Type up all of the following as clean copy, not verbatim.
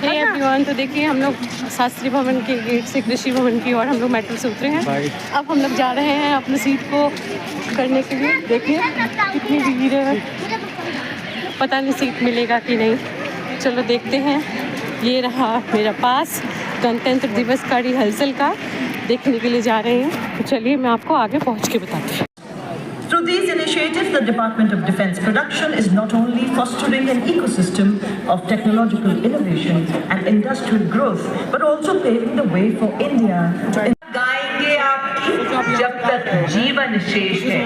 Hey everyone, तो देखिए हम लोग शास्त्री भवन के गेट से कृषि भवन की ओर हम लोग मेट्रो से उतरे हैं। अब हम लोग जा रहे हैं अपनी सीट को करने के लिए। देखिए कितनी भीड़ है, पता नहीं सीट मिलेगा कि नहीं। चलो देखते हैं। ये रहा मेरा पास गणतंत्र दिवस का रिहर्सल का, देखने के लिए जा रहे हैं। तो चलिए मैं आपको आगे पहुँच के बताती हूँ। Through these initiatives, the Department of Defence Production is not only fostering an ecosystem of technological innovation and industrial growth, but also paving the way for India. गाएंगे आपकी जब तक जीवन शेष है।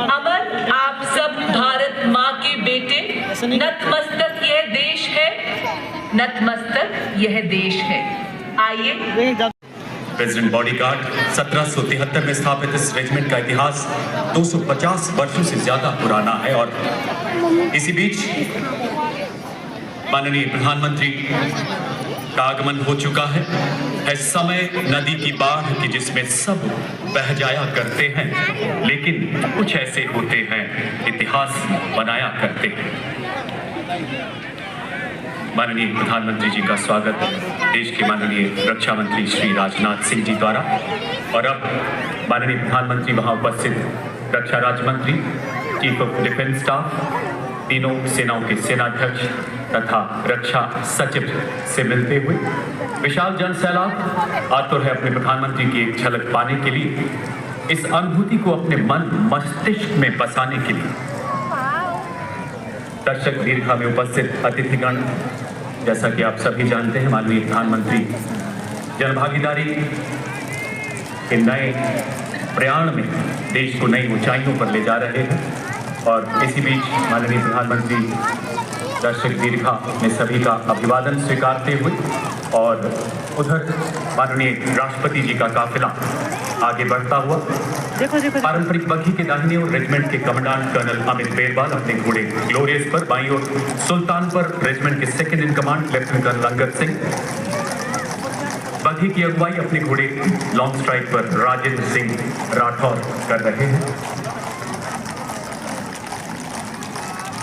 अमर आप सब भारत माँ के बेटे, नतमस्तक यह देश है, नतमस्तक यह देश है। आइए। प्रेसिडेंट बॉडीगार्ड 1773 में स्थापित इस रेजिमेंट का इतिहास 250 वर्षों से ज्यादा पुराना है और इसी बीच माननीय प्रधानमंत्री का आगमन हो चुका है समय नदी की बाढ़ की जिसमें सब बह जाया करते हैं, लेकिन कुछ ऐसे होते हैं इतिहास बनाया करते हैं। माननीय प्रधानमंत्री जी का स्वागत देश के माननीय रक्षा मंत्री श्री राजनाथ सिंह जी द्वारा, और अब माननीय प्रधानमंत्री वहां उपस्थित रक्षा राज्य मंत्री, चीफ ऑफ डिफेंस स्टाफ, तीनों सेनाओं के सेनाध्यक्ष तथा रक्षा सचिव से मिलते हुए विशाल जन सैलाब आतुर है अपने प्रधानमंत्री की एक झलक पाने के लिए, इस अनुभूति को अपने मन मस्तिष्क में बसाने के लिए। दर्शक दीर्घा में उपस्थित अतिथिगण, जैसा कि आप सभी जानते हैं, माननीय प्रधानमंत्री जनभागीदारी के नए प्रयाण में देश को नई ऊंचाइयों पर ले जा रहे हैं, और इसी बीच माननीय प्रधानमंत्री दर्शक दीर्घा में सभी का अभिवादन स्वीकारते हुए और उधर माननीय राष्ट्रपति जी का काफिला आगे बढ़ता हुआ पारंपरिक बग्घी के दाहिने और रेजिमेंट के कमांडेंट कर्नल अमित बेरवाल अपने घोड़े ग्लोरियस पर, बाईं ओर सुल्तान पर रेजिमेंट के second in command lieutenant colonel Angad Singh, बग्घी की अगुवाई अपने घोड़े लॉन्ग स्ट्राइक पर राजेंद्र सिंह राठौर कर रहे हैं।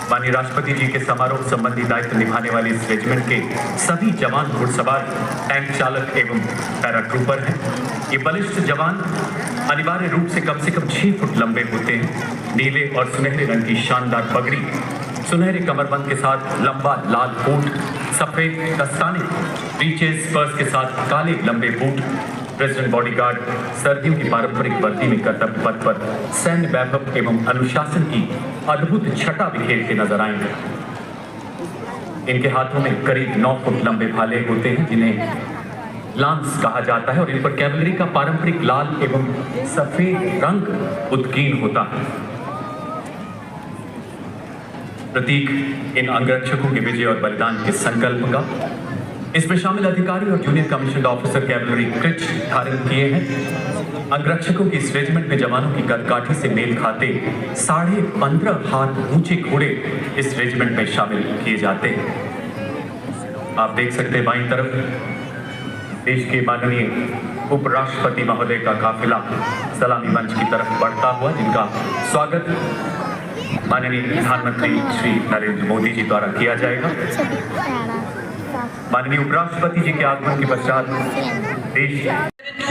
माननीय राष्ट्रपति जी के समारोह संबंधी दायित्व निभाने वाले इस रेजिमेंट के सभी जवान घुड़सवार, टैंक चालक एवं पैराट्रूपर हैं। ये बलिष्ठ जवान अनिवार्य रूप से कम 6 फुट लंबे होते हैं। नीले और सुनहरे रंग की शानदार पगड़ी, सुनहरे कमरबंद के साथ लंबा लाल कोट, सफेद दस्ताने, ब्रीचेस, पर्स के साथ काले लंबे बूट। प्रेसिडेंट बॉडीगार्ड सर्दियों की पारंपरिक वर्दी में कर्तव्य पथ पर सैन्य वैभव एवं अनुशासन की अद्भुत छटा बिखेरते नजर आएंगे। इनके हाथों में करीब 9 फुट लंबे भाले होते हैं, जिन्हें लांस कहा जाता है, और इन पर कैवलरी का पारंपरिक लाल एवं सफेद रंग उत्कीर्ण होता है। प्रतीक इन अंगरक्षकों के विजय और बलिदान के संकल्प का। इसमें शामिल अधिकारी और जूनियर कमीशन्ड ऑफिसर कैवलरी क्रिच धारण किए हैं। अंगरक्षकों की इस रेजिमेंट में जवानों की कदकाठी से मेल खाते 15.5 हाथ ऊंचे घोड़े इस रेजिमेंट में शामिल किए जाते हैं। आप देख सकते हैं बाईं तरफ देश के माननीय उपराष्ट्रपति महोदय का काफिला सलामी मंच की तरफ बढ़ता हुआ, जिनका स्वागत माननीय प्रधानमंत्री श्री नरेंद्र मोदी जी द्वारा किया जाएगा। माननीय उपराष्ट्रपति जी के आगमन के पश्चात देश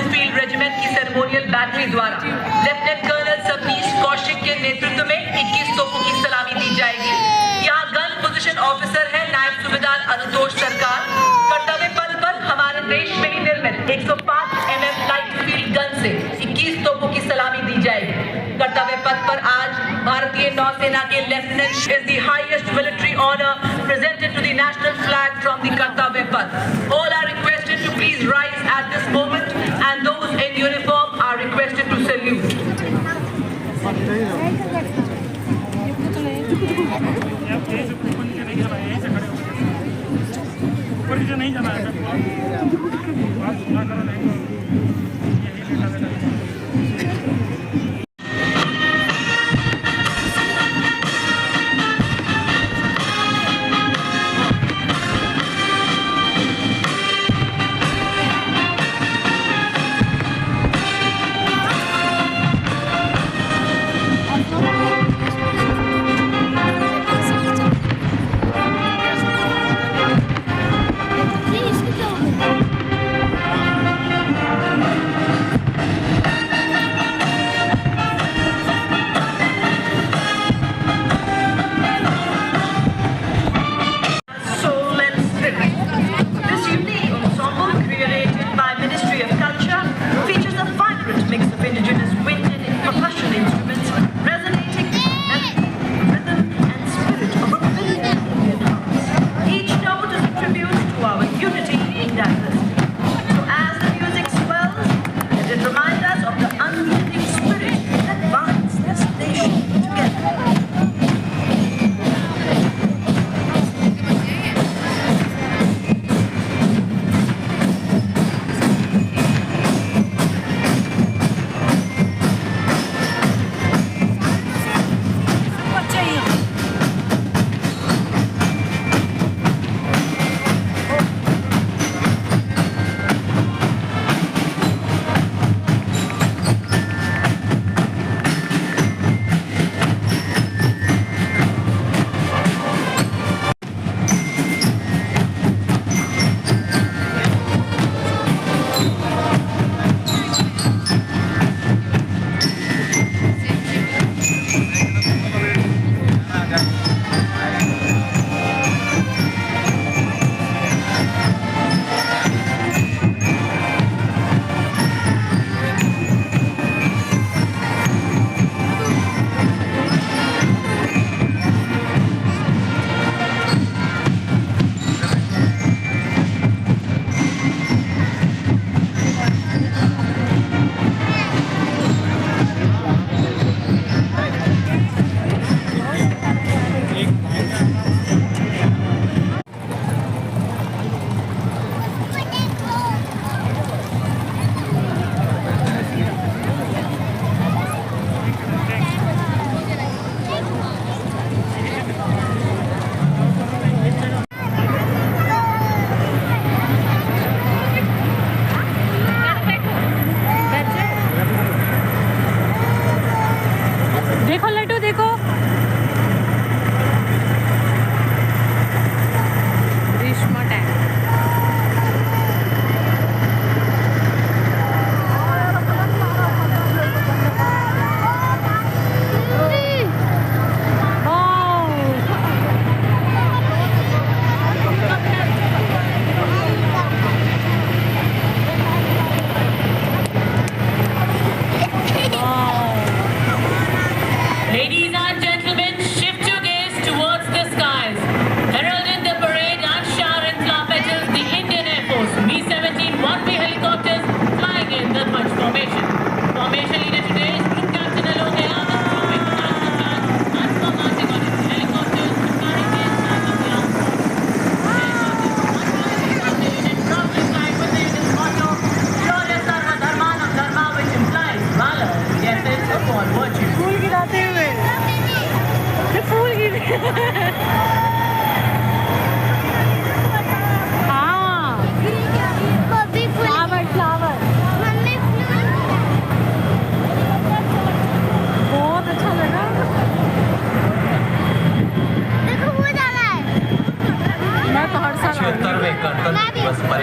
फील्ड रेजिमेंट की सेरेमोनियल बैटरी द्वारा लेफ्टिनेंट कर्नल सतीश कौशिक के नेतृत्व में 21 तोपों की सलामी दी जाएगी। यहाँ गन पोजीशन ऑफिसर है नायब सूबेदार अनुतोष सरकार। कर्तव्य पथ पर हमारे देश में ही निर्मित 105 mm लाइट फील्ड गन से 21 तोपों की सलामी दी जाएगी। कर्तव्य पथ पर आज भारतीय नौसेना के lieutenant is the highest military honour presented to the national flag from the Kartavya Path. All are requested to please rise at this moment, and those in uniform are requested to salute.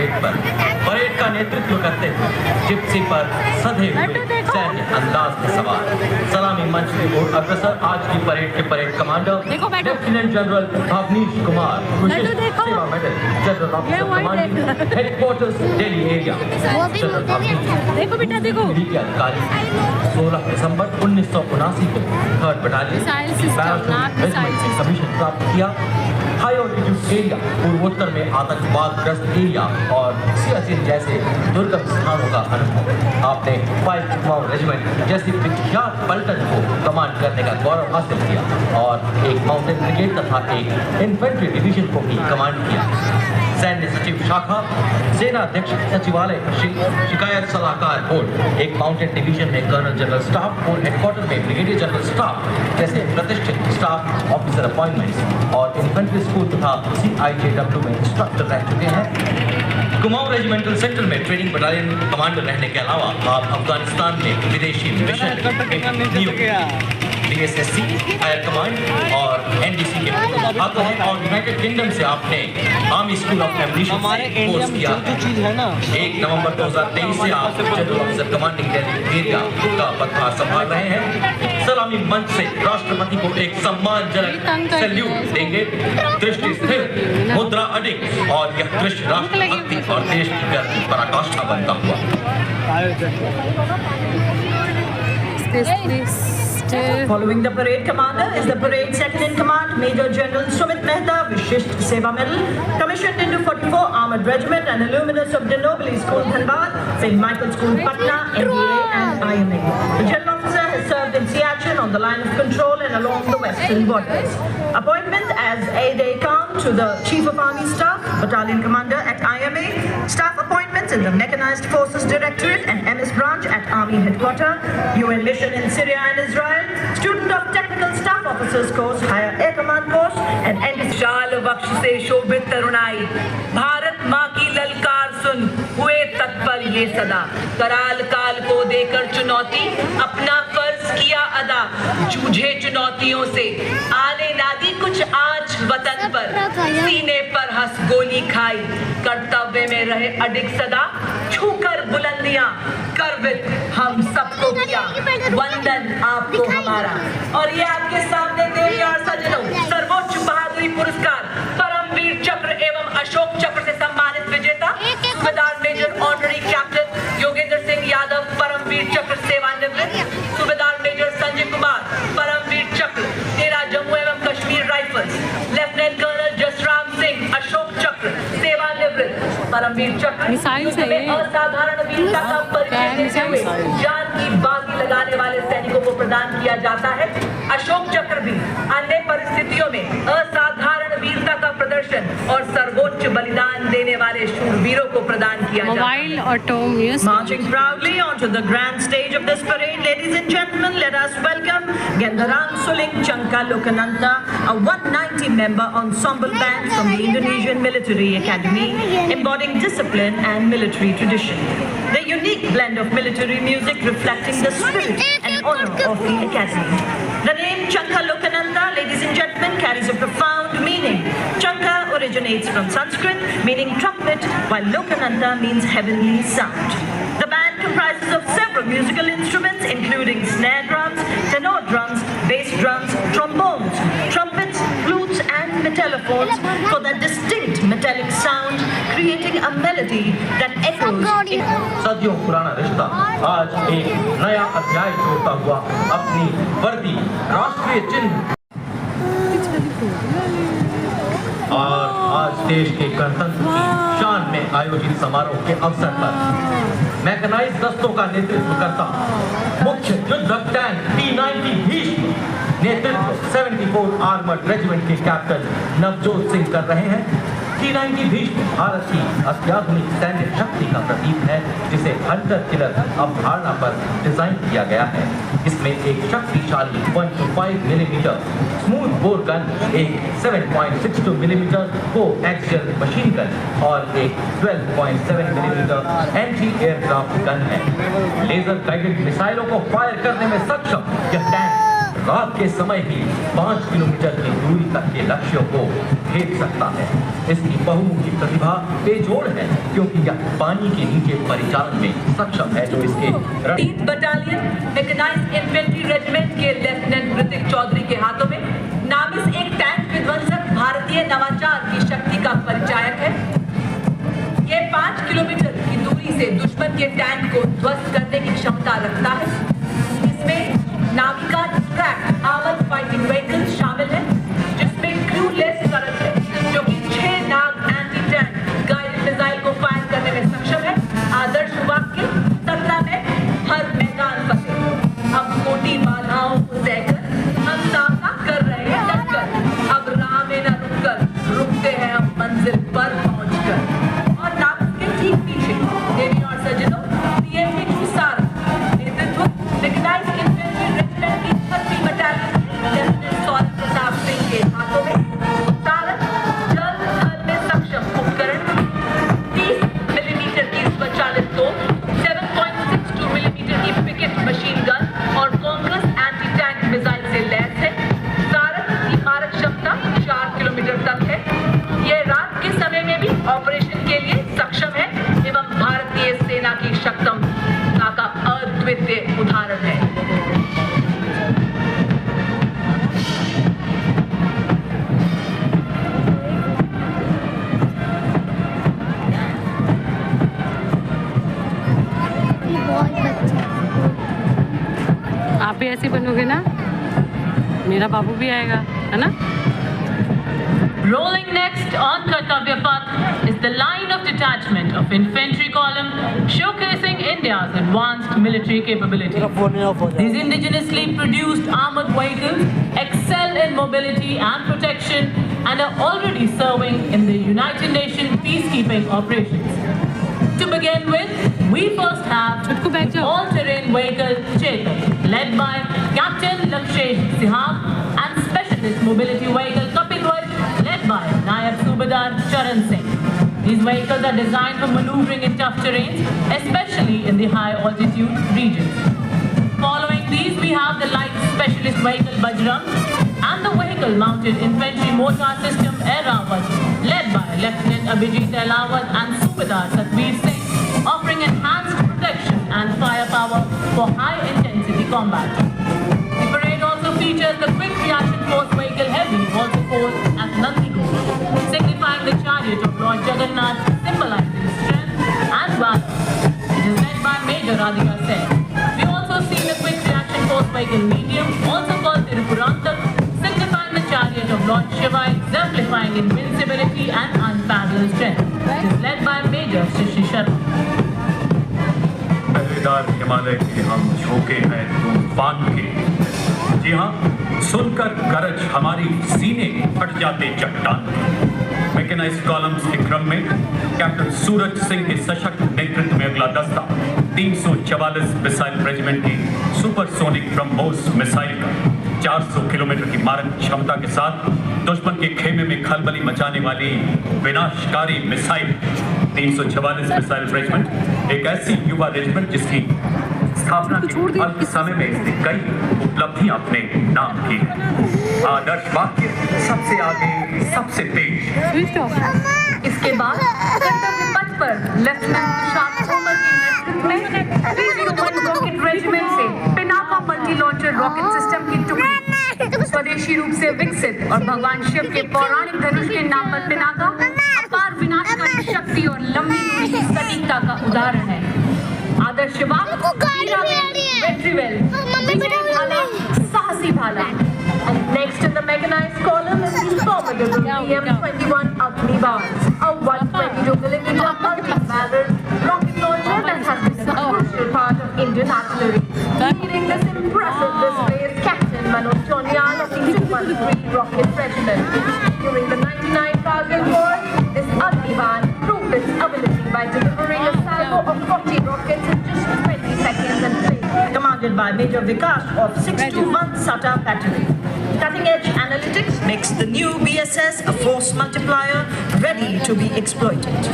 Parade पर parade का नेतृत्व करते हुए Gypsy पर सधे हुए सैन्य अंदाज में सवार सलामी मंच की ओर अग्रसर आज की परेड के parade commander lieutenant general Avnish Kumar, Vishisht Seva medal, general officer commanding headquarters Delhi area. General Avnish देखो के अधिकारी 16 दिसंबर 1979 को 3rd बटालियन रेजिमेंट से कमीशन प्राप्त किया। हाई ऑल्टीट्यूड एरिया, पूर्वोत्तर में आतंकवाद ग्रस्त एरिया और सियाचिन जैसे दुर्गम स्थानों का अनुभव। आपने 5 कुमाऊं रेजिमेंट जैसी विख्यात पलटन को कमांड करने का गौरव हासिल किया और एक माउंटेन ब्रिगेड तथा एक इन्फेंट्री डिवीजन को भी कमांड किया। सैन्य सचिव शाखा, सेना अध्यक्ष सचिवालय, शिकायत सलाहकार बोर्ड, एक माउंटेन डिवीजन में कर्नल जनरल स्टाफ और हेडक्वार्टर में ब्रिगेडियर जनरल स्टाफ जैसे प्रतिष्ठित स्टाफ ऑफिसर अपॉइंटमेंट्स और इन्फेंट्री स्कूल तथा CIJW में इंस्ट्रक्टर रह चुके हैं। कुमाऊं रेजिमेंटल सेक्टर में ट्रेनिंग बटालियन कमांडर रहने के अलावा आप अफगानिस्तान में विदेशी मिशन DSSC, हायर कमांड और NDC के आते हैं और यूनाइटेड किंगडम से आपने army school of ambition course किया। 1 नवंबर 2023 से आप general officer commanding Delhi area का पदभार संभाल रहे हैं। सलामी मंच से राष्ट्रपति को एक सम्मानजनक सैल्यूट देंगे। दृष्टि स्थिर, मुद्रा अडिग और यह दृश्य राष्ट्रभक्ति और देश की गर्व पराकाष्ठा बनता हुआ। Following the parade commander is the parade second in command, Major General Sumit Mehta, Vishisht Seva Medal, commissioned into 44 Armored Regiment and alumnus of De Nobili School, Dhanbad, St. Michael's School, Patna, MBA and IMA. The General Officer has served in Siachen on the line of control and along the western borders. Appointment as aide-de-camp to the Chief of Army Staff, Battalion Commander at IMA, staff appointments in the Mechanized Forces Directorate and MS Branch at Army Headquarters, UN Mission in Syria and Israel, student of Technical Staff Officers Course, Higher Air Command Course and NDC. शाल वक्ष से शोभित तरुणाई, भारत माँ की ललकार सुन, हुए तत्पर ये सदा, कराल काल को देकर चुनौती, अपना फर्ज किया अदा, जूझे चुनौतियों से, आने ना दी कुछ आँच वतन पर, सीने पर हंस गोली खाई, कर्तव्य में रहे अडिग सदा, छूकर बुलंदियां, गर्वित हम सबको किया, वंदन आपको हमारा। और ये आपके सामने देवी और सज्जनों, सर्वोच्च बहादुरी पुरस्कार, परमवीर चक्र एवं अशोक चक्र से सम्मानित विजेता subedar major honorary captain Yogendra Singh Yadav, Param चक्र सेवानिवृत्त, सूबेदार मेजर संजय कुमार, परमवीर चक्र, 13 जम्मू एवं Kashmir rifles, lieutenant colonel Jasram Singh, Ashok Chakra सेवानिवृत्त, परमवीर चक्र असाधारण वीरता का परिचय देते हुए जान की बाजी लगाने वाले सैनिकों को प्रदान किया जाता है। अशोक चक्र भी अन्य परिस्थितियों में असाधारण वीरता का प्रदर्शन और सर्वोच्च बलिदान देने वाले शूरवीरों को प्रदान किया जाता है। Marching proudly onto the grand stage of this parade, ladies and gentlemen, let us welcome Gendarang Suling Changka Lokananta, a 190-member ensemble band from the Indonesian Military Academy, embodying discipline and military tradition. The unique blend of military music reflecting the spirit and honor of the Academy. The name Changka Lokananta, ladies and gentlemen, carries a profound meaning. Changka originates from Sanskrit, meaning trumpet, while Lokananta means heavenly sound. The band comprises of several musical instruments, including snare drums, tenor drums, bass drums, trombones, trumpets, flutes, and metallophones for that distinct metallic sound, creating a melody that echoes in सदियों पुराना रिश्ता आज एक नया अध्याय जोड़ता हुआ अपनी वर्दी राष्ट्रीय चिन्ह और आज देश के गणतंत्र की शान में आयोजित समारोह के अवसर पर मैकेनाइज्ड दस्तों का नेतृत्व करता मुख्य युद्धक टैंक T-90 भीष्म नेतृत्व 74 आर्मर्ड रेजिमेंट के कैप्टन नवजोत सिंह कर रहे हैं। T-90 भीष्म भारत की अत्याधुनिक सैन्य शक्ति का प्रतीक है, जिसे हंटर किलर अवधारणा पर डिजाइन किया गया है। इसमें एक शक्तिशाली 125 मिलीमीटर स्मूथ बोर गन, एक 7.62 मिलीमीटर को एक्सियल मशीन गन और एक 12.7 मिलीमीटर एंटी एयरक्राफ्ट गन है। लेजर गाइडेड मिसाइलों को फायर करने में सक्षम यह टैंक रात के समय ही 5 किलोमीटर की दूरी तक के लक्ष्यों को भेद सकता है। इसकी बहुमुखी प्रतिभा बेजोड़ है, क्योंकि यह पानी के नीचे परिचालन में सक्षम है, जो इसके 30th battalion mechanised infantry regiment के लेफ्टिनेंट ऋतिक चौधरी के हाथों में नामिस एक टैंक विध्वंसक भारतीय नवाचार की शक्ति का परिचायक है। यह 5 किलोमीटर की दूरी से दुश्मन के टैंक को ध्वस्त करने की क्षमता रखता है। इसमें Navika track armoured fighting vehicle शामिल है, जिसमें क्रूलेस करंट है, जो कि 6 नाग एंटी टैंक गाइडेड मिसाइल को फायर करने में सक्षम है। आदर्श वाक्य 17 में हर मैदान फतेह। अब मोटी बाधाओं को सहकर हम सामना कर रहे हैं डटकर। अब राह में न रुककर रुकते हैं हम मंजिल पर पहुंचकर। और नाम के ठीक पीछे देवी और सज्जनों, पीएमपी टूसार नेतृत्व मैकेनाइज्ड इन्फेंट्री रेजिमेंट की 30वीं बटालियन लेफ्टिनेंट सौरभ प्रताप सिंह के हाथों में तारक जल थल में सक्षम उपकरण 30 मिलीमीटर की स्वचालित तोप, 7.62 मिलीमीटर की पिकेट मशीन गन और कॉन्ग्रेस एंटी टैंक मिसाइल से लैस है। तारक की मारक क्षमता 4 किलोमीटर तक है। यह रात के समय में भी ऑपरेशन के लिए सक्षम है एवं भारतीय सेना की क्षमता का अद्वितीय उदाहरण है। आप भी ऐसे बनोगे ना, मेरा बाबू भी आएगा, है ना? Rolling next on Kartavya Path is the line of detachment of infantry column showcasing India's advanced military capability. These indigenously produced armored vehicles excel in mobility and protection and are already serving in the United Nations peacekeeping operations. To begin with, we first have the all-terrain vehicle Chetak, led by Captain Lakshesh Sihag, and specialist mobility vehicle Kapil Roy, led by Nayab Subedar Charan Singh. These vehicles are designed for maneuvering in tough terrains, especially in the high altitude regions. Following these, we have the light specialist vehicle Bajrang and the vehicle mounted infantry mortar system Airawat, led by Lieutenant Abhijit Ailawat and Subedar Satveer Singh, offering enhanced protection and firepower for high intensity combat. The parade also features the quick reaction force vehicle Heavy, also called as Nandigold, signifying the chariot of Lord Jagannath, symbolizing strength and valor. It is led by Major Radhika Sen. We also see the quick reaction force vehicle Medium, also called Tirupurantak, signifying the chariot of Lord Shiva, exemplifying invincibility and unparalleled strength. It is led by Major Shishi Sharma. पहरेदार हिमालय के हम झोंके हैं तूफान के। जी हाँ, सुनकर गरज हमारी सीने फट जाते चट्टान। मैकेनाइज्ड कॉलम्स के क्रम में कैप्टन सूरज सिंह के सशक्त नेतृत्व में अगला दस्ता 344 मिसाइल रेजिमेंट की सुपरसोनिक ब्रह्मोस मिसाइल का 400 किलोमीटर की मारक क्षमता के साथ दुश्मन के खेमे में खलबली मचाने वाली विनाशकारी मिसाइल 344 मिसाइल रेजिमेंट एक ऐसी युवा रेजिमेंट जिसकी स्थापना के अल्प समय में इसने कई उपलब्धियां अपने नाम की। आदर्श वाक्य सबसे आगे सबसे तेज। इसके बाद कर्तव्य पथ पर लेफ्टिनेंट तुषार तोमर के नेतृत्व में 301 रॉकेट रेजिमेंट से Pinaka multi launcher rocket system की टुकड़ी स्वदेशी रूप से विकसित और भगवान शिव के पौराणिक धनुष के नाम पर पिनाका अपार विनाशकारी शक्ति और लंबी दूरी की सटीकता का उदाहरण है। आदर्श वेट्रीवेल भाला साहसी भाला। Next in the mechanized column is the formidable PM-21 Agni Bars, a 122mm multi-barrel rocket launcher that has been a crucial part of Indian artillery. Leading this impressive display is Captain Manoj Chonial of the 213 Rocket Regiment. During the 99 Kargil War, this Agni Bar proved its ability by delivering a salvo of 40 rockets in just 20 seconds and failed. Commanded by Major Vikas of 621 Sata Battery. Cutting-edge analytics makes the new BSS a force multiplier ready to be exploited.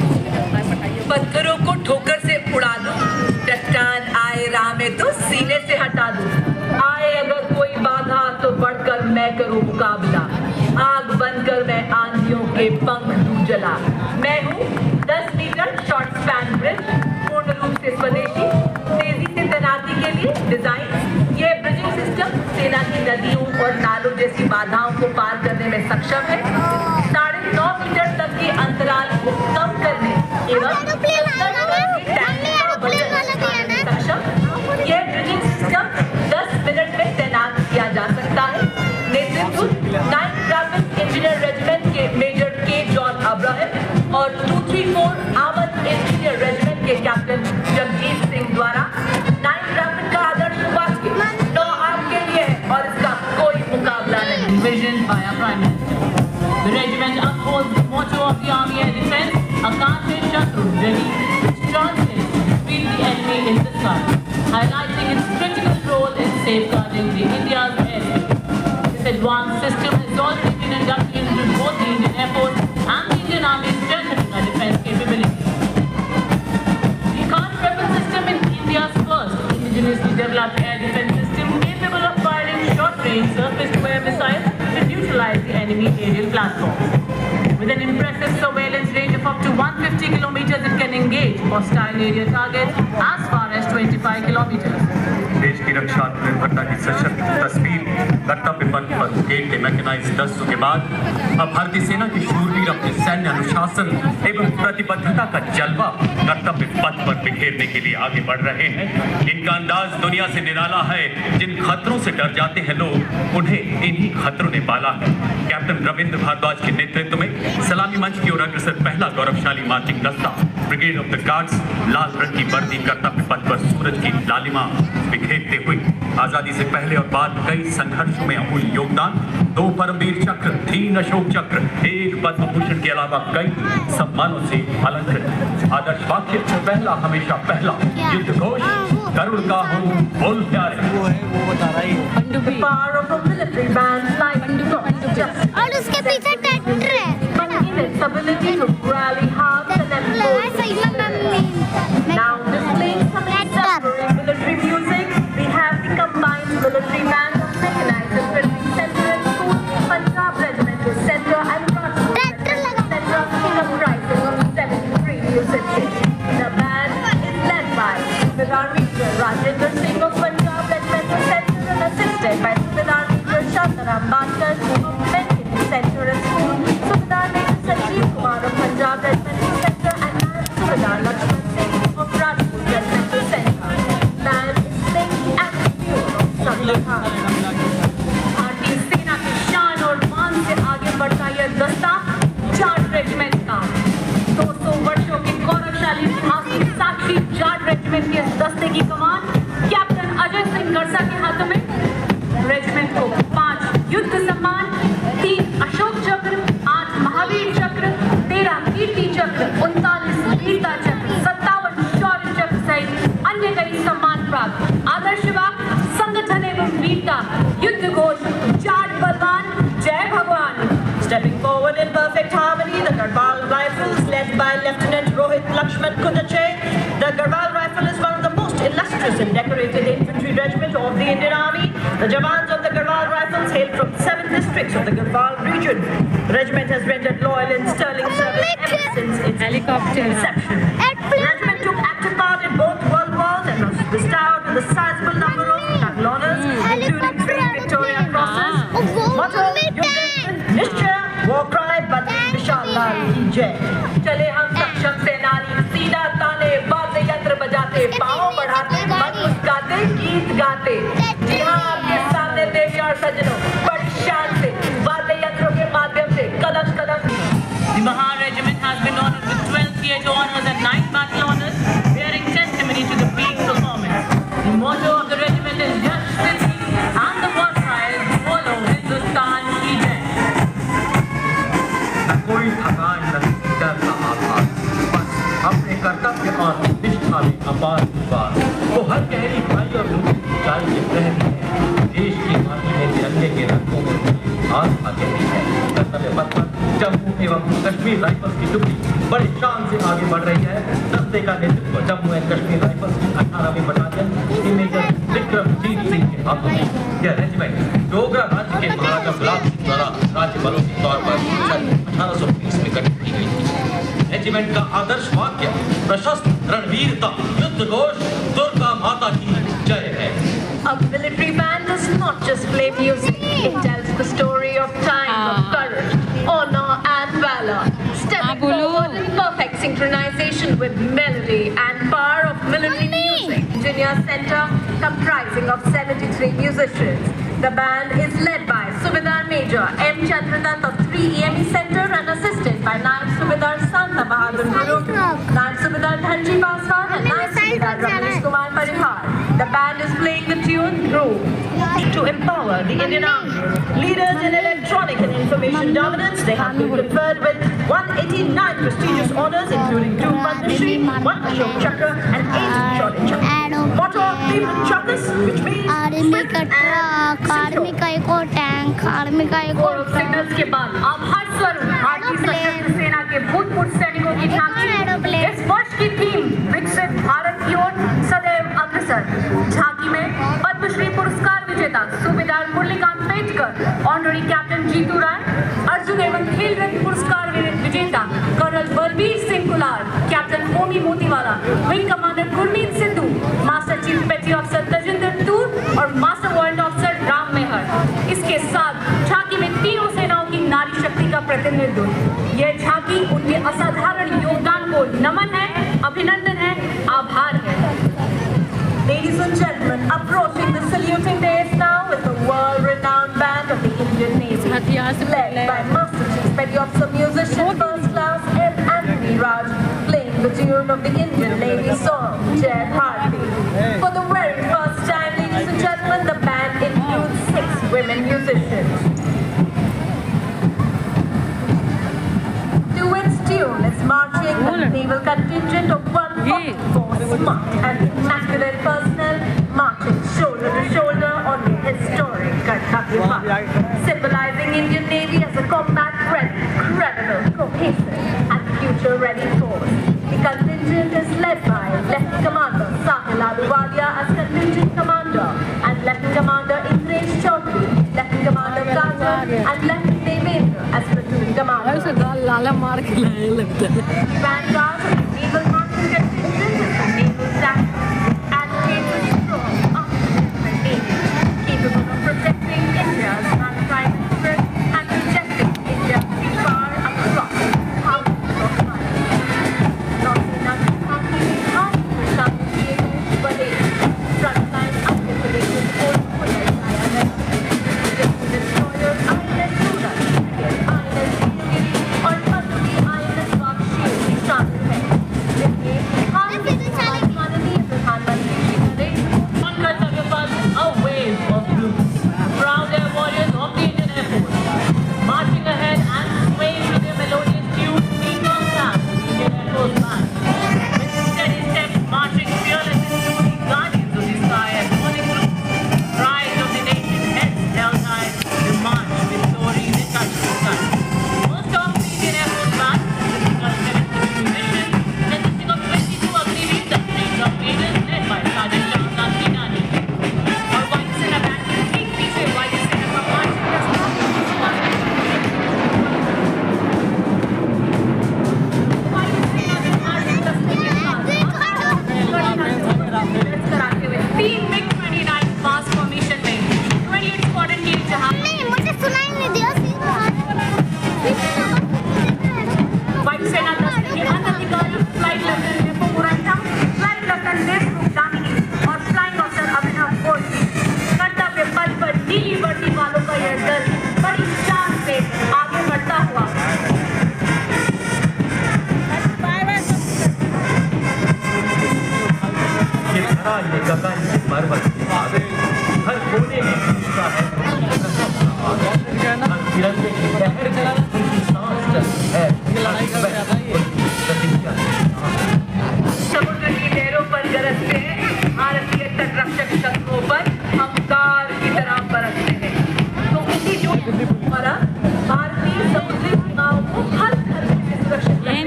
पत्थरों को ठोकर से उड़ा दूं, चट्टान आए राह में तो सीने से हटा दूं, आए अगर कोई बाधा तो ये पंख डूब जला। मैं हूँ 10 मीटर शॉर्ट स्पैन ब्रिज, पूर्ण रूप से स्वदेशी, तेजी से तैनाती के लिए डिजाइन। ये ब्रिजिंग सिस्टम सेना की नदियों और नालों जैसी बाधाओं को पार करने में सक्षम है। 9.5 मीटर तक के अंतराल को कम करने एवं सक्षम। यह ब्रिजिंग सिस्टम 10 मिनट में तैनात किया जा सकता है। नेतृत्व 9th ट्रैफिक इंजीनियर रेजिमेंट के मेजर के जॉन अब्राहम और 234 आमद इंजीनियर रेजिमेंट के कैप्टन जगजीत सिंह द्वारा 9th ट्रैफिक का आदर्श वाक्य 9 आपके लिए है और इसका कोई मुकाबला नहीं। Envisioned by our Prime Minister. The regiment upholds the motto of the Army Air Defence, Akashe Shatru Ready, which translates to defeat the enemy in the sky, highlighting its critical role in safeguarding the India's airspace. This advanced system has already been inducted into both the Indian Air Force and the Indian Army, strengthening our defence capabilities. The Khan weapon system is India's first indigenously developed air defence system capable of firing short-range surface-to-air missiles to neutralize the enemy aerial platforms. With an impressive surveillance range of up to 150 kilometers, it can engage hostile area targets as far as 25 kilometers. देश की रक्षा आत्मनिर्भरता की सशक्त तस्वीर कर्तव्य पथ पर gate के मैकेनाइज्ड दस्तों के बाद अब भारतीय सेना की शूरवीर अपने सैन्य अनुशासन एवं प्रतिबद्धता का जलवा कर्तव्य पथ पर बिखेरने के लिए आगे बढ़ रहे हैं। इनका अंदाज दुनिया से निराला है। जिन खतरों से डर जाते हैं लोग, उन्हें इन्हीं खतरों ने पाला है। कैप्टन रविंद्र भारद्वाज के नेतृत्व में सलामी मंच की ओर अग्रसर पहला गौरवशाली मार्चिंग दस्ता ब्रिगेड ऑफ द गार्ड्स लाल रंग की वर्दी कर्तव्य पथ पर सूरज की लालिमा बिखेरते हुए आजादी से पहले और बाद कई संघर्षों में अमूल्य योगदान, 2 परमवीर चक्र, 3 अशोक चक्र, 1 पद्म भूषण के अलावा कई सम्मानों से अलंकृत। आदर्श वाक्य पहला हमेशा पहला, युद्ध घोष करुण का हूँ बोल प्यारे। और उसके पीछे ट्रैक्टर है। Now displaying some exemplary military music, we have the combined military band of mechanized infantry center and school, Punjab Regimental Center and Rajput Center, comprising of 73 musicians. The band is led by Subedar Major Rajendra Singh of Punjab Regimental Center and assisted by Subedar Major Shantaram Batkar of Mencken Center and School, Subedar Major Sanjeev Kumar of Punjab Regimental Center and Subedar Lakshman Singh of Rajput Regimental Center. Band is playing at the tune of Sabla भारतीय सेना की शान और मान से आगे बढ़ता यह दस्ता जाट रेजिमेंट का 200 वर्षों के गौरवशाली इतिहास की साक्षी जाट रेजिमेंट के इस दस्ते की कमान कैप्टन अजय सिंह गरसा के हाथों में। रेजिमेंट को 5 युद्ध सम्मान, 3 अशोक चक्र, 8 महावीर चक्र, 13 कीर्ति चक्र, 39 वीरता चक्र, 57 शौर्य चक्र सहित अन्य कई सम्मान प्राप्त। आदर्श वाक्य संगठन एवं वीरता, युद्ध घोष जाट बलवान जय भगवान। Stepping forward in perfect harmony, the Garhwal Rifles, led by Lieutenant Rohit Lakshman Kundache. The Garhwal Rifle is one of the most illustrious and decorated infantry regiment of the Indian Army. The Jawans of the Garhwal Rifles hail from 7 districts of the Garhwal region. The regiment has rendered loyal and sterling service ever since its inception. The regiment took active part in both world wars and was bestowed with a sizable number of battle honors, including 3 Victoria Crosses. Motto, निश्चय, war cry, बदले विशाल लाल की जय। चले हम सक्षम सेनानी, सीधा ताने, बाजे यंत्र बजाते, पाँव बढ़ाते, मन मुस्काते, गीत गाते। जी हाँ, आपके सामने देवी और सज्जनों, बड़ी शान से, बाजे यंत्रों के माध्यम से, कदम कदम। The Mahar Regiment has been honored with 12 theatre honors and 9 battle honors, bearing testimony to the peak performance. The motto of the regiment is Yash Siddhi, and the war cry is Bolo Hindustan Ki Jai. कोई थकान नहीं, डर का आभास, बस अपने कर्तव्य और निष्ठा में अपार विश्वास। वो हर गहरी खाई और दूसरी ऊंचाई के प्रहरी है। देश की माटी में तिरंगे के रंगों में हाथ आगे है। कर्तव्य पथ पर जम्मू एवं कश्मीर राइफल्स की टुकड़ी बड़ी शान से आगे बढ़ रही है। दस्ते का नेतृत्व जम्मू एंड कश्मीर राइफल्स की 18वीं बटालियन की मेजर विक्रमजीत सिंह के हाथों में। यह रेजिमेंट डोगरा राज्य के महाराजा गुलाब सिंह द्वारा राज्य बलों के तौर पर 1820 में गठित की गई थी। रेजिमेंट का आदर्श वाक्य प्रशस्त रणवीरता युद्ध घोष दुर्गा माता की जय है। A military band does not just play music, it tells the story of times of courage, honor and valor. Stepping forward in perfect synchronization with melody and power of military music. Engineer Center comprising of 73 musicians. The band is led by Subedar Major M. Chandradat of 3 EME Center and assisted by Naib Subedar Santa Bahadur Guru, Naib Subedar Dhanji Paswan and Naib Subedar Ramesh Kumar Parihar. The band is playing the tune Groove to empower the Indian Army. Leaders in electronic and information dominance, they have been conferred with 189 prestigious honors including 2 Padma Shri, 1 Ashok Chakra and 8 Shorty Chakra. Motto of People Chakras, which means कार्मिक truck, कार्मिक एको tank, कार्मिक एको signals के बाद अब हर स्वर भारतीय सशस्त्र सेना के भूतपूर्व सैनिकों की झांकी। इस वर्ष की थीम विकसित भारत की ओर सदैव अग्रसर। झांकी में पद्मश्री पुरस्कार विजेता सूबेदार मुरलीकांत पेटकर, ऑनररी कैप्टन जीतू राय, अर्जुन एवं खेल रत्न पुरस्कार विजेता colonel Balbir Singh Kular, captain Omi Motiwala, wing commander Gurmeet Sidhu, master chief petty officer Tajinder Toor और master warrant officer Ram Mehar. इसके साथ झांकी में तीनों सेनाओं की नारी शक्ति का प्रतिनिधित्व। यह झांकी उनके असाधारण योगदान को नमन है, अभिनंदन है, आभार है। Ladies and gentlemen, approaching the saluting dais now is the world-renowned band of the Indian Navy, led by Master Chief Petty Officer Musician First Class M. Anthony Raj, playing the tune of the Indian Navy song Jai Bharati. For the very first time, ladies and gentlemen, the band includes 6 women musicians. To its tune is marching the naval contingent of 144 smart and immaculate personnel marching shoulder to shoulder on the historic Kartavya Path, symbolizing Indian Navy as a combat-ready, credible, cohesive and future-ready force. The contingent is led by Lieutenant Commander Sahil Aluwalia as contingent commander and Lieutenant Commander Indresh Chaudhary, Lieutenant Commander Kajal and Lieutenant Devendra as platoon commander. Vanguard of the naval marching contingent is the naval tactics and advocates a strong armed navy capable of protecting India's maritime interests and projecting India's sea power across thousands of miles. Nausena की झांकी में हाथ में शामिल किए गए बड़े frontline articulated force को दर्शाया गया, जिसमें destroyer INS Surat, INS Nilgiri और पनडुब्बी INS वाक्षी भी शामिल हैं, जिसमें हाल ही में माननीय प्रधानमंत्री जी Narendra Modi On Kartavya Path, a wave of blue, proud air warriors of the Indian Air Force, marching ahead and swaying to their melodious tune, being on time, the Indian Air Force band. With steady steps, marching fearlessly through the guardians of the sky and morning blue, pride of the nation, heads held high, they march with stories they touch the sky. Most of the Indian Air Force band, consisting of 73 musicians, consisting of 22 Agniveer Dastans of Maidens led by Sergeant Shamnath Kinani. Our White Sena band will keep peace with White Sena from marching the White Sena के marching दस्ते के साथ कराते हुए 3 MiG-29 mass formation में 28 squadron के जहां नहीं मुझे सुनाई नहीं दिया वायु सेना दस्ते के अनधिकारी flight lieutenant Nepo Murata, flight lieutenant Deshmukh Damini और फ्लाइंग ऑफिसर अभिनव गोल्डी। कर्तव्य पथ पर नीली वर्दी वालों का यह दल बड़ी शान से आगे बढ़ता हुआ ये धरा, ये गगन, ये पर्वत, ये सागर, हर कोने में गूंजता है हर तिरंगे की लहर में उनकी सांस चलती है, हर सुबह उनकी प्रतिज्ञा। समुद्र की लहरों पर गरजते हैं, भारतीय तटरक्षक शत्रुओं पर हम कार की तरह बरसते हैं। तो उसी जो द्वारा भारतीय समुद्री सीमाओं को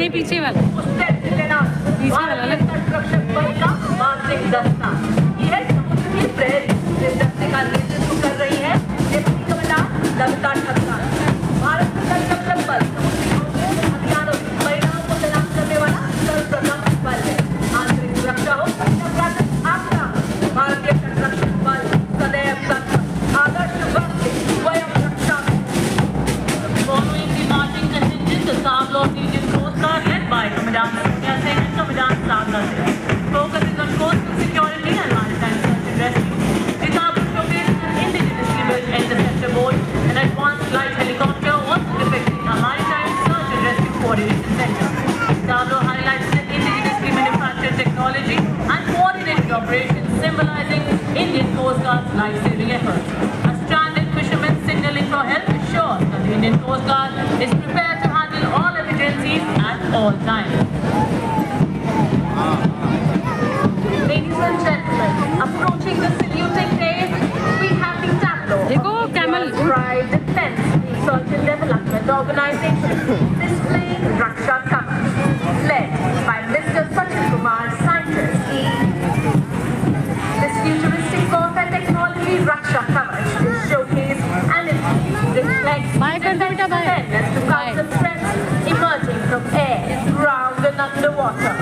नहीं, पीछे वाला। पीछे वाला ना। तटरक्षक बल का मार्चिंग दस्ता। यह समुद्री प्रहरी इस दस्ते का नेतृत्व कर रही है लेफ्टिनेंट कमांडर ललिता ठक्कर। भारत का तटरक्षक बल हथियारों की परिणाम को तैनात करने वाला सर्वप्रथम बल है। आंतरिक सुरक्षा हो या प्राकृतिक आपदा, भारतीय तटरक्षक बल सदैव तत्पर, आदर्श वक्त स्वयं रक्षा में। Following the marching contingent, the Sablo of the Indian Coast Guard, led by Commandant Soumya Singh and Commandant Sadhna Singh, focuses on coastal security and maritime search and rescue. The Sablo showcases an indigenously built interceptor boat, an advanced light helicopter, also depicting a maritime search and rescue coordination center. Sablo highlights the indigenously manufactured technology and coordinated operations, symbolizing Indian Coast Guard's life-saving efforts. A stranded fisherman signaling for help ensures that the Indian Coast Guard is prepared to handle all emergencies at all times. Ladies and gentlemen, approaching the saluting day, we have the tableau देखो, of camel. India's Pride Defense Research and Development Organization displaying Raksha Kavach, led by Mr. Sachin Kumar, scientist. This futuristic warfare technology, Raksha Kavach, is showcased and it reflects Bye, defense Karnataka, bye. awareness to counter threats emerging from air, ground and underwater.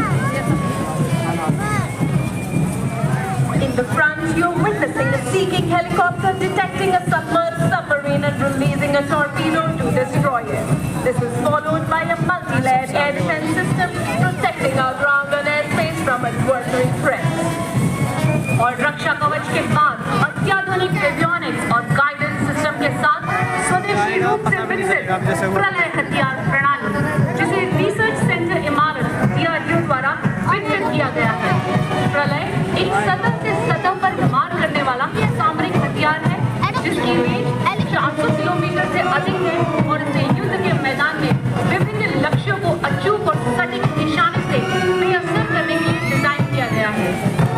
In the front, you're witnessing a seeking helicopter detecting a submerged submarine and releasing a torpedo to destroy it. This is followed by a multi-layered air defense system protecting our ground and airspace from adversary threats. और रक्षा कवच के बाद अत्याधुनिक avionics और guidance system के साथ स्वदेशी रूप से विकसित प्रलय हथियार प्रणाली, जिसे रिसर्च सेंटर इमारत DRDO द्वारा विकसित किया गया है। प्रलय एक सतह से सतह पर मार करने वाला सामरिक हथियार है, जिसकी रेंज 400 किलोमीटर से अधिक है और इसे युद्ध के मैदान में विभिन्न लक्ष्यों को अचूक और सटीक निशाने से बेअसर करने के लिए डिजाइन किया गया है।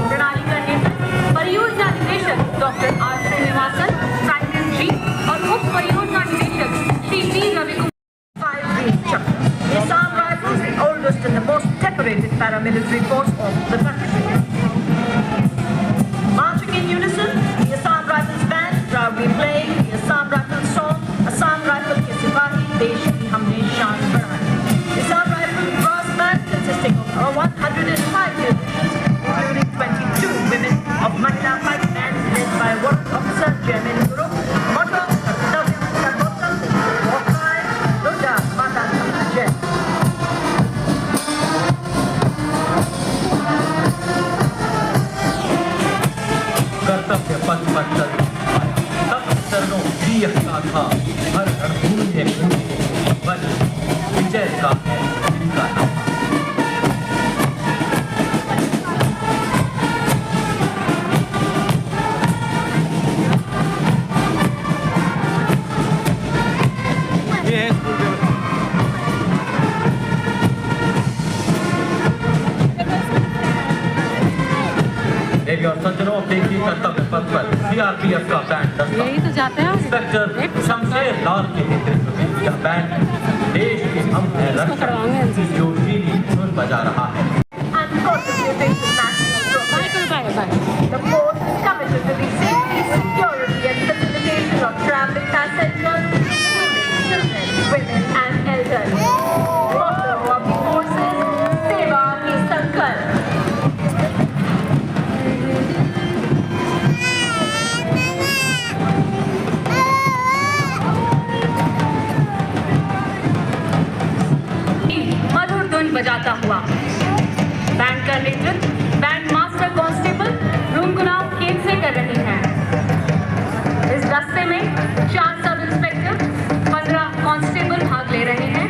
प्रणाली का नेतृत्व परियोजना निदेशक डॉक्टर R. श्रीनिवासन, साइंटिस्ट जी, और उप परियोजना निदेशक Shri V. Ravikumar. 5 Green Chakra. The Assam Rifles, the oldest and the most decorated paramilitary force of the country. Marching in unison, the Assam Rifles band proudly playing the Assam Rifles song, Assam Rifle ke Sipahi, Desh ki humne shaan badhai. The Assam Rifle brass band consisting of 105 musicians, including 22 women of Mahila Fight Band led by Warrant Officer Jamin Guru, motto Kartavya Sarvottam, Walkai, Durga Mata Ki Jai. कर्तव्य पथ पर चल तब चरणों प्रिय का था हर रणभूमि में पूजे बल विजय का है इनका नाम। देवी और सज्जनों, देखिए कर्तव्य पथ पर CRPF का बैंड दस्ता यही तो जाते हैं। इंस्पेक्टर शमशेर लाल के नेतृत्व में यह बैंड देश के हम है रक्षक की जो नीली धुन बजा रहा है। And contributing to national progress. The force is committed to the safety, security and facilitation of traveling passengers, including children, women and elderly. Motto of the forces, Seva Hi Sankalp. मधुर धुन बजाता हुआ बैंड का नेतृत्व band master constable रूमगुलाब खेत से कर रही हैं। इस दस्ते में 4 सब इंस्पेक्टर, 15 कांस्टेबल भाग ले रहे हैं।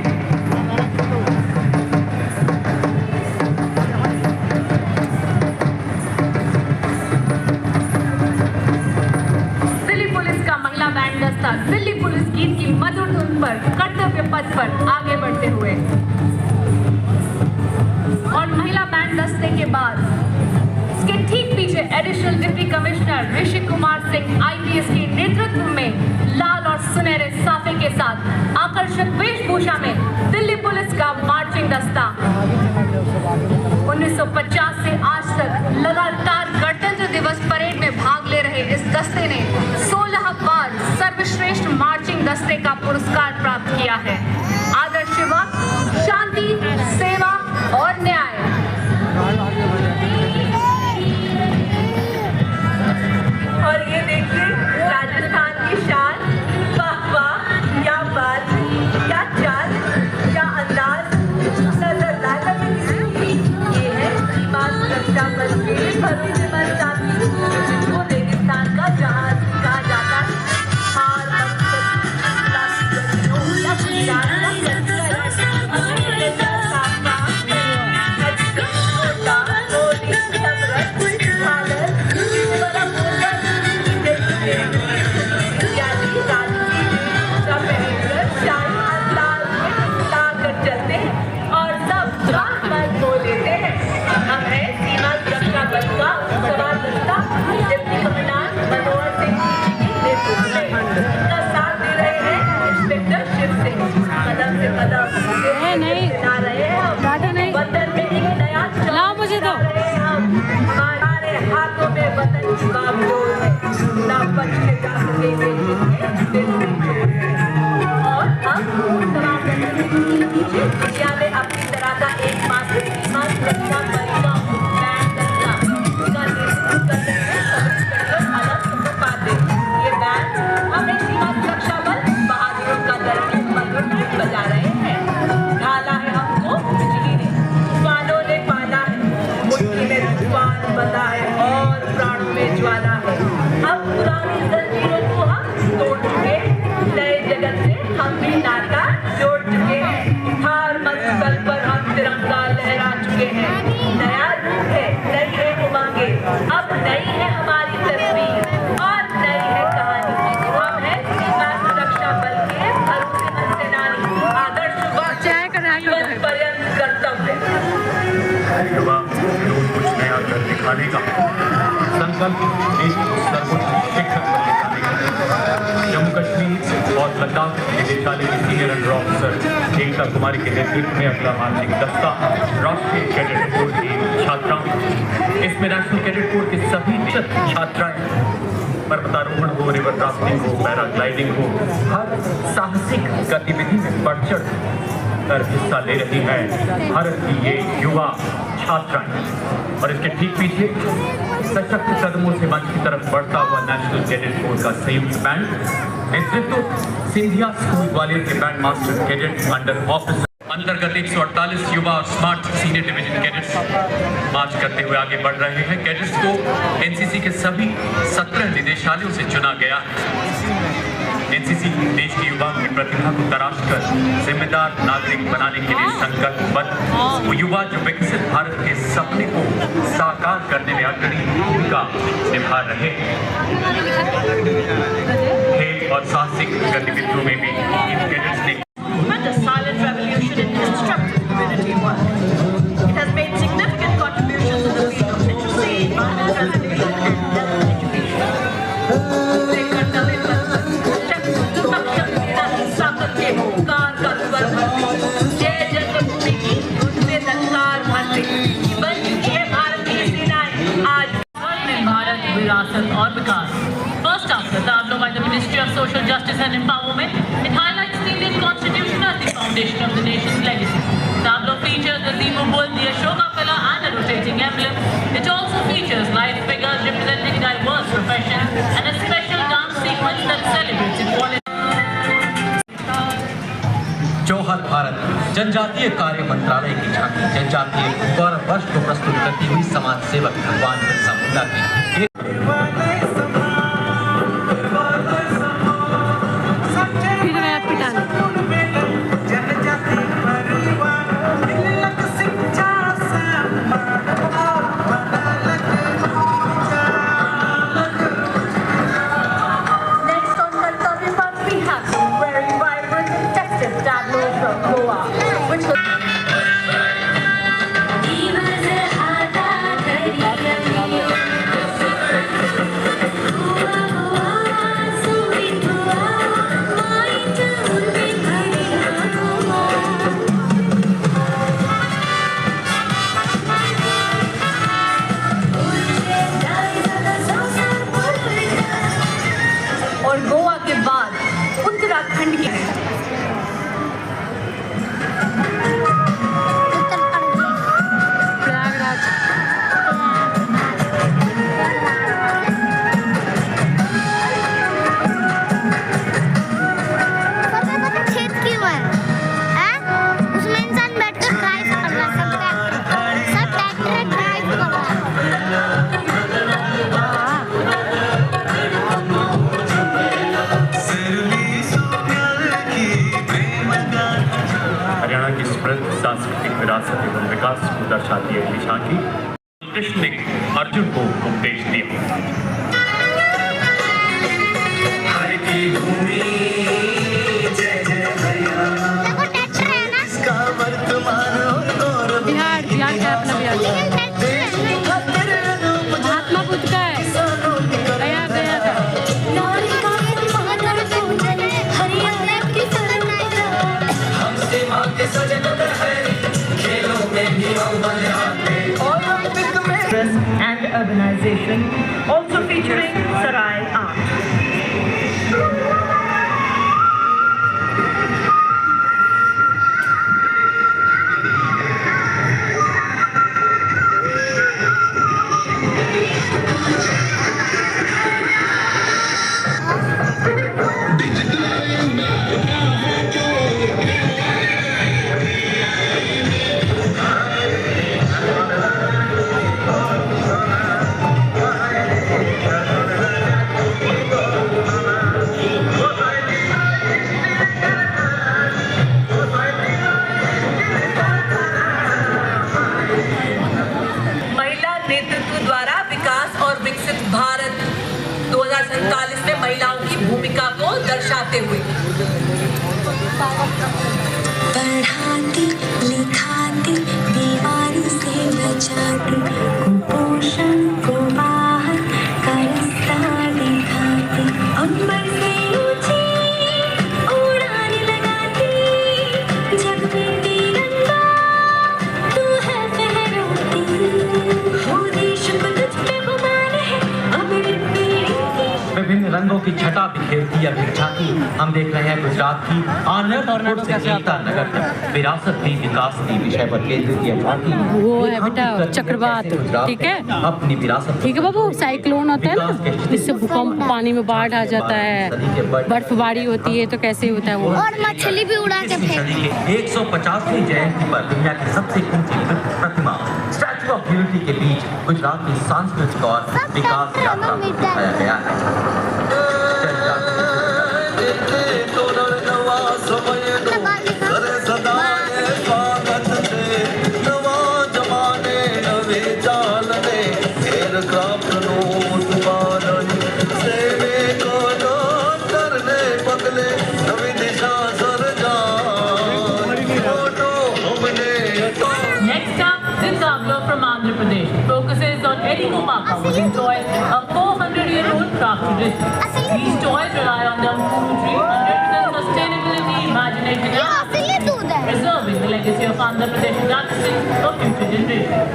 दिल्ली पुलिस का महिला बैंड दस्ता दिल्ली पुलिस गीत की मधुर धुन पर कर्तव्य पथ पर आगे बढ़ते हुए, और महिला बैंड दस्ते के बाद इसके ठीक पीछे additional deputy commissioner Rishi Kumar Singh IPS के नेतृत्व में लाल और सुनहरे साफे के साथ आकर्षक वेशभूषा में दिल्ली पुलिस का मार्चिंग दस्ता 1950 से आज तक लगातार गणतंत्र दिवस परेड में भाग ले रहे इस दस्ते ने 16 बार सर्वश्रेष्ठ मार्चिंग दस्ते का पुरस्कार प्राप्त किया है। आदर्श युवक, शांति, सेवा और न्याय। और ये देखिए राजस्थान की शान, वाह वाह, क्या बात, क्या चाल, क्या अंदाज, नजर ना लगे किसी की। ये है सीमा सुरक्षा बल के भरोसेमंद साथी, जो रेगिस्तान का जहाज कहा जाता है। हार अपनी तरह का एकमात्र सीमा सुरक्षा बल का बैंड का नेतृत्व करते हैं। अलग पाते ये बैंड हमें सीमा सुरक्षा बल बहादुरों का दर्द मधुर बजा रहे हैं। ढाला है हमको बिजली ने, तूफानों ने पाला है, मुट्ठी में तूफान बंधा है और प्राणों में ज्वाला है। अब पुरानी जंजीरों को हम तोड़ चुके, नए जगत से हम भी नाता जोड़ चुके हैं। हार मंजिल पर हम तिरंगा लहरा चुके हैं। नया रूप है, नई है उमंगे, अब नई है हमारी तस्वीर और नई है कहानी। हम हैं सीमा सुरक्षा बल के भरोसेमंद सेनानी, आदर्श जीवन पर्यंत कर्तव्य। युवा कुछ नया कर दिखाने का संकल्प एक सर्वोच्च शिखर पर ले जाने का। जम्मू कश्मीर और लद्दाख निदेशालय की सीनियर अंडर ऑफिसर एकता कुमारी के नेतृत्व में अगला मार्चिंग दस्ता राष्ट्रीय कैडेट कोर की छात्राओं, इसमें नेशनल कैडेट कोर के सभी छात्राएं पर्वतारोहण हो, रिवर राफ्टिंग हो, पैराग्लाइडिंग हो, हर साहसिक गतिविधि में बढ़ चढ़ कर हिस्सा ले रही है भारत की ये युवा छात्राएं। और इसके ठीक पीछे सशक्त कदमों से मंच की तरफ बढ़ता हुआ नेशनल कैडेट कोर का संयुक्त बैंड, नेतृत्व सिंधिया स्कूल ग्वालियर के band master cadet under officer अंतर्गत 148 युवा और स्मार्ट सीनियर डिवीजन कैडेट्स मार्च करते हुए आगे बढ़ रहे हैं। कैडेट्स को एनसीसी के सभी 17 निदेशालयों से चुना गया है। एनसीसी देश के युवाओं की प्रतिभा को तराश कर जिम्मेदार नागरिक बनाने के लिए संकल्पबद्ध वो युवा जो विकसित भारत के सपने को साकार करने में अग्रणी भूमिका निभा रहे हैं। खेल और साहसिक गतिविधियों में भी इन कैडेट्स ने The silent revolution in constructive community work. It has made significant contributions in the field of literacy, preservation, and health education. और विकास। First after Tableau by the Ministry of Social Justice and Empowerment, it highlights the Indian Constitution as the foundation of the nation's legacy. Tableau features the Zebra bull, the Ashoka pillar, and a rotating emblem. It also features live figures representing diverse professions and a special dance sequence that celebrates equality. जौहर भारत जनजातीय कार्य मंत्रालय की झांकी जनजातीय गौरव वर्ष को प्रस्तुत करती हुई समाज सेवक भगवान बिरसा मुंडा की सांस्कृतिक विरासत एवं विकास को दर्शाती है झांकी। कृष्ण ने अर्जुन को उपदेश दिया। बिहार बिहार का अपना बिहार महात्मा बुद्ध का है, गया गया था। And urbanization, also featuring Sarai art. में महिलाओं की भूमिका को दर्शाते हुए पढ़ाती लिखाती बीमारी से बचाती कुपोषण को बाहर का रास्ता दिखाती उम्र से ऊंची उड़ान लगाती जग में तिरंगा तू है फहराती हो देश को तुझ पे गुमान है अमृत पीढ़ी विभिन्न रंगों की छटा बिखेरती है झांकी। हम देख रहे हैं गुजरात की आनंदपुर से एकता नगर तक विरासत भी विकास की विषय पर केंद्रित यह झांकी वो है बेटा चक्रवात, ठीक है अपनी विरासत, ठीक है बाबू। साइक्लोन होता है ना, इससे भूकंप, पानी में बाढ़ आ जाता है, बर्फबारी होती है, तो कैसे होता है वो। और मछली भी उड़ा के फेंक। 150वीं जयंती पर दुनिया की सबसे ऊंची प्रतिमा स्टैचू ऑफ यूनिटी के बीच गुजरात की सांस्कृतिक और विकास यात्रा को दिखाया गया है। Focuses on Eddie Kumaka, who enjoys a 400-year-old craft tradition. These toys rely on the food tree and represent sustainability, imagination, and preserving the legacy of Andhra Pradesh artisans for future generations.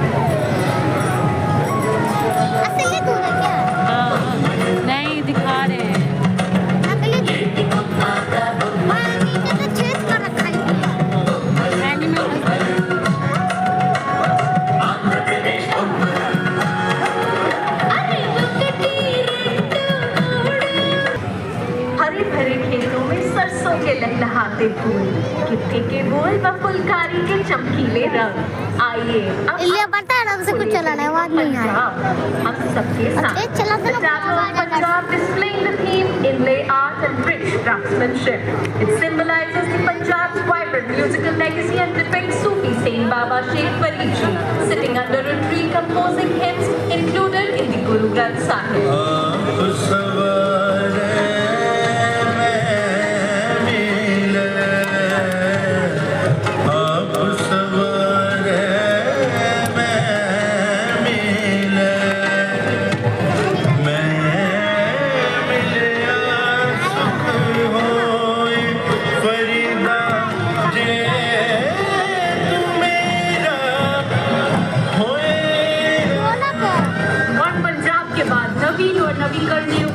नहीं दिखा रहे हैं। के लहलहाते फूल, कितने के बोल व फुलकारी के चमकीले रंग। आइए अब पता है रंग से कुछ चलाना है, आवाज नहीं आया। हम सबके साथ Punjab displaying the theme inlay art and rich craftsmanship. It symbolizes the Punjab's vibrant musical legacy and depicts Sufi Saint Baba Sheikh Farid Ji sitting under a tree composing hymns included in the Guru Granth Sahib. नवीकरणीय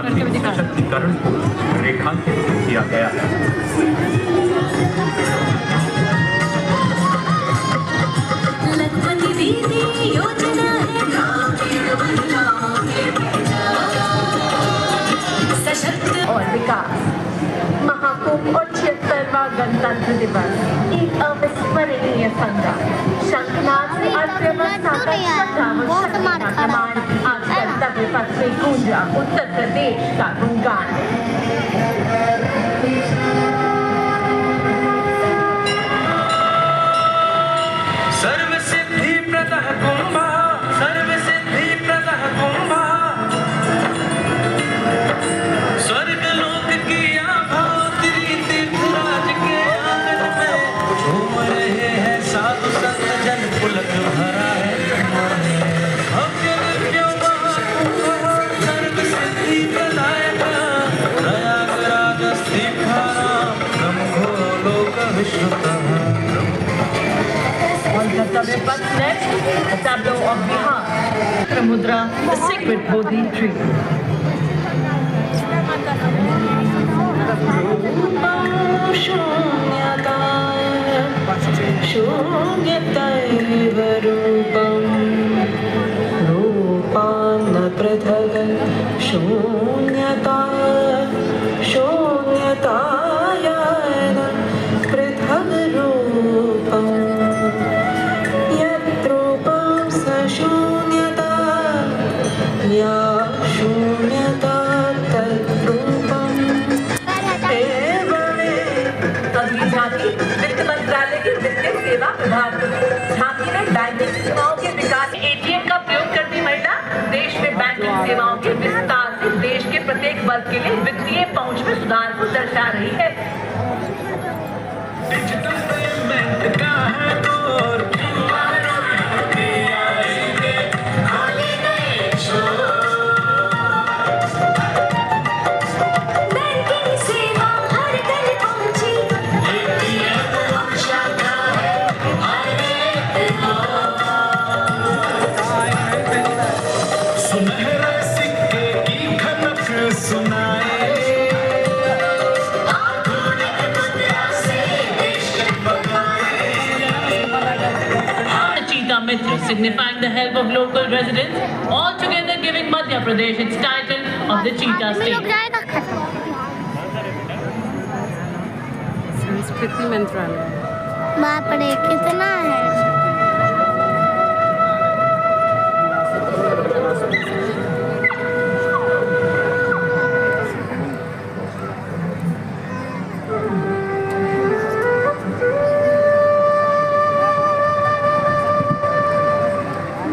आर्थिक सशक्तिकरण को रेखांकित किया गया है। लखपति दीदी योजना सशक्त और विकास। महाकुंभ और 76वां गणतंत्र दिवस एक अविस्मरणीय संग्राम। शंखनाद से अर्थव्यवस्था का 17वां निर्माण आज गंतव्य पथ से गूंजा उत्तर प्रदेश का गुणगान। सर्वसिद्धि प्रदः कुंभा, सर्वसिद्धि प्रदः कुंभा, स्वर्गलोक की आभा तेरी तीर्थराज के आंगन में झूम रहे हैं साधु संत जन पुलक भरा है भव्य दिव्य महाकुंभ सर्वसिद्धि प्रदायक प्रयागराज स्थितानां ब्रह्मो लोक विश्वतः। On Kartavya Path next, a tableau of Bihar, Trimudra, the sacred Bodhi tree. शून्यतैव रूपं रूपान् पृथग् शून्यता शून्यताय पृथग् रूपम् यद्रूपं सशून्यता या शून्यता तद्रूपम् अगली झांकी वित्त मंत्रालय के वित्तीय सेवा विभाग। झांकी में बैंकिंग सेवाओं के विकास। एटीएम का प्रयोग करती महिला देश में बैंकिंग सेवाओं के विस्तार से देश के प्रत्येक वर्ग के लिए वित्तीय पहुंच में सुधार को दर्शा रही है। signifying the help of local residents, altogether giving Madhya Pradesh its title of the Cheetah State. संस्कृति मंत्रालय। बाप रे कितना है।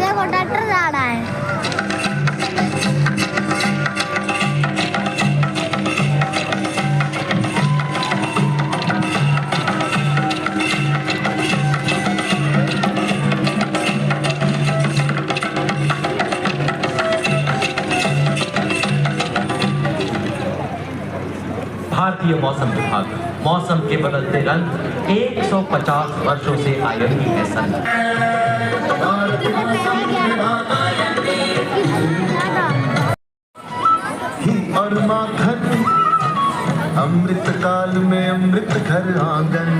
देखो डॉक्टर जा रहा है। भारतीय मौसम विभाग मौसम के बदलते रंग 150 वर्षों से आयंगी है संग। और माखन अमृत काल में अमृत घर आंगन,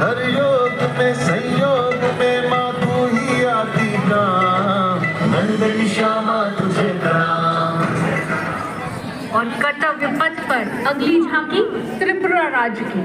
हर योग में संयोग में माँ तू ही आती काम, नंदन श्यामा तुझे प्रणाम। और कर्तव्य पथ पर अगली झांकी त्रिपुरा राज्य की।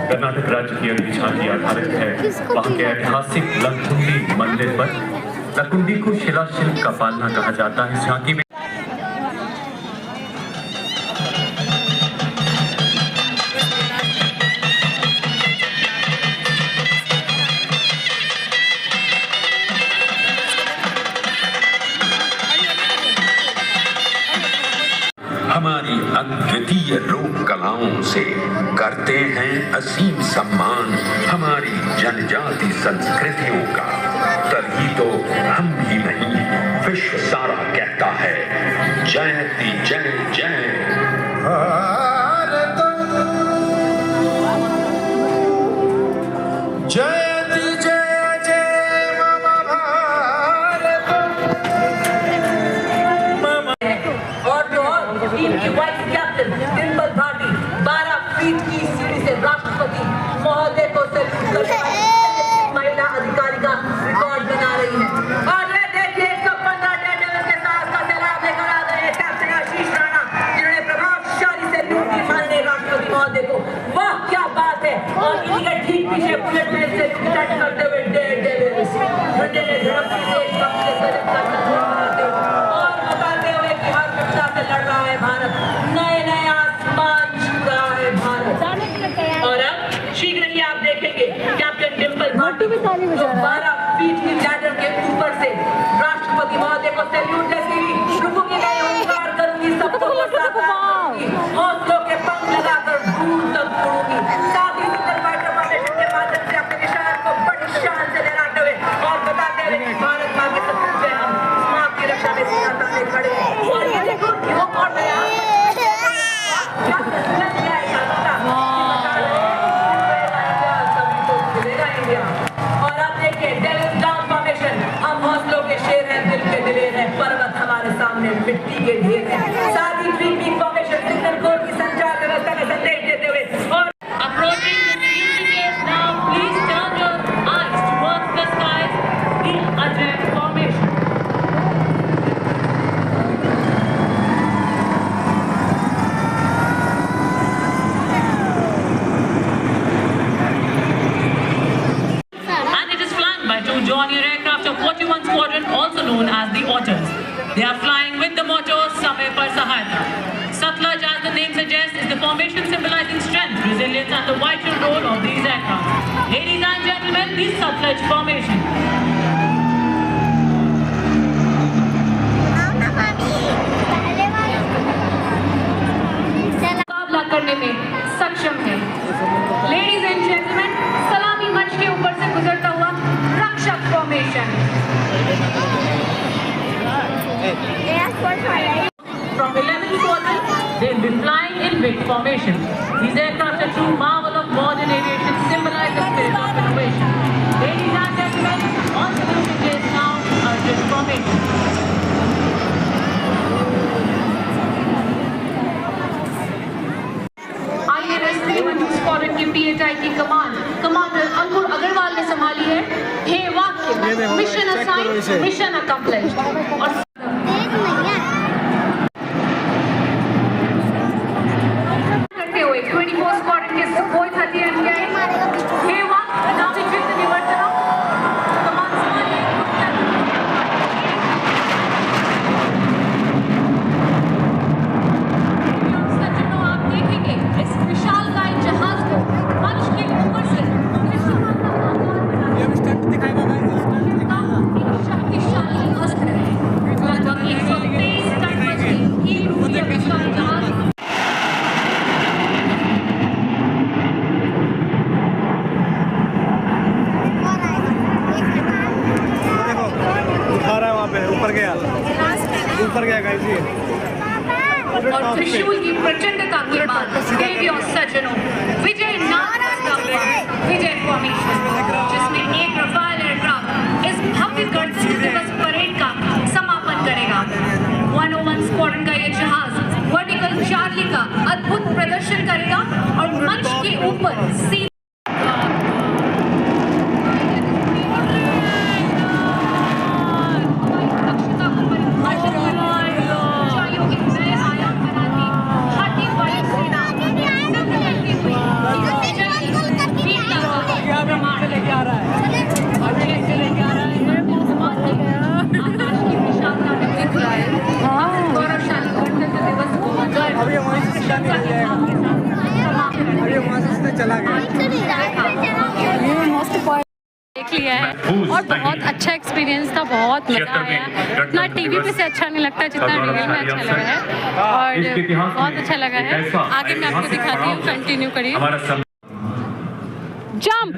कर्नाटक राज्य की अगली झांकी आधारित है वहाँ के ऐतिहासिक लकुंडी मंदिर पर। लकुंडी को शिलाशिल्प का पालना कहा जाता है। इस झांकी में हमारी अद्वितीय लोक कलाओं से करते हैं असीम सम्मान हमारी जनजाति संस्कृतियों का। तभी तो हम ही नहीं विश्व सारा कहता है जयति जय जय भारतम जयति जय जय मम भारतम। और जो टीम की vice captain Dimple Bhati 12 feet की सीढ़ी से राष्ट्रपति महोदय को सैल्यूट करने वाली महिला अधिकारी का रिकॉर्ड बना रही है। और ये देखिए 115 डेडेविल के साथ का सैलाब लेकर आ गए कैप्टन आशीष राणा, जिन्होंने प्रभावशाली सैल्यूट की माननीय राष्ट्रपति महोदय को। वाह क्या बात है। और इन्हीं के ठीक पीछे बुलेट में से टच करते हुए डेडेविल झंडे में झड़कते देश भक्त के सैल्यूट करते और बताते हुए कि हर विपदा से लड़ रहा है भारत, नए नए आसमान छू रहा है भारत। और अब शीघ्र ही आप देखेंगे कैप्टन डिम्पल भाटी 12 फीट की लैडर के ऊपर से राष्ट्रपति महोदय को सैल्यूट लेती हुई रुकूंगी नहीं, ओंकार करूंगी, सबको हौसलों के पंख लगाकर दूर तक उड़ूंगी। साथ ही सिंगल फाइटर फाउंडेशन के माध्यम से अपने निशान को बड़ी शान से लहराते हुए और बताते हुए कि भारत मां के सपूत हैं हम, मां की रक्षा में सीना ताने खड़े हैं। और ये देखो वो कौन है इंडिया। और अब देखिए डेविल्स डाउन फॉर्मेशन, हम हौसलों के शेर हैं, दिल के दिलेर हैं, पर्वत हमारे सामने मिट्टी के ढेर हैं। साथ ही three peak formation signal code की संचार व्यवस्था का संदेश देते हुए और Approaching the beauty gate now, please turn your eyes towards the skies, the Ajay formation. And it is flanked by two Dornier aircraft of 41 Squadron, also known as the Otters. They are flying with the motto Samay Par Sahayata. Satluj, as the name suggests, is the formation symbolizing strength, resilience and the vital role of these aircraft. Ladies and gentlemen, the Satluj formation. मुकाबला करने में सक्षम है। Ladies and gentlemen, सलामी मंच के ऊपर से गुजरता हुआ रक्षक formation. From 11th Squadron, they'll be flying in big formation. These aircraft are true marvel of modern aviation, symbolize the spirit of innovation. Ladies and gentlemen, on saluting days now, urgent formation. INS 312 Squadron की PHI की commander अंकुर अग्रवाल ने संभाली है। हे वाक्य, mission assigned, mission accomplished. और करते हुए 24 Squadron के Sukhoi 30 MKI हे वाक्य, नाविक निवर्तन कमान संभालिए। सज्जनों, आप देखेंगे इस विशालकाय जहाज को मंच के ऊपर से शक्तिशाली अस्त्र है। लगभग 123 टन वजनी ये विशाल जहाज ऊपर गया गाइस ये। और त्रिशूल की प्रचंडता के बाद देवियों सज्जनों, विजय नाम विजय फॉर्मेशन, जिसमें एक रफाल एयरक्राफ्ट इस भव्य गणतंत्र दिवस परेड का समापन करेगा। 101 स्क्वाड्रन का ये जहाज वर्टिकल चार्ली का अद्भुत प्रदर्शन करेगा और मंच के ऊपर देख लिया है और बहुत अच्छा एक्सपीरियंस था, बहुत मज़ा आया। इतना टीवी पे से अच्छा नहीं लगता जितना रियल में अच्छा लगा है और बहुत अच्छा लगा है। आगे मैं आपको दिखाती हूँ, कंटिन्यू करिए। जंप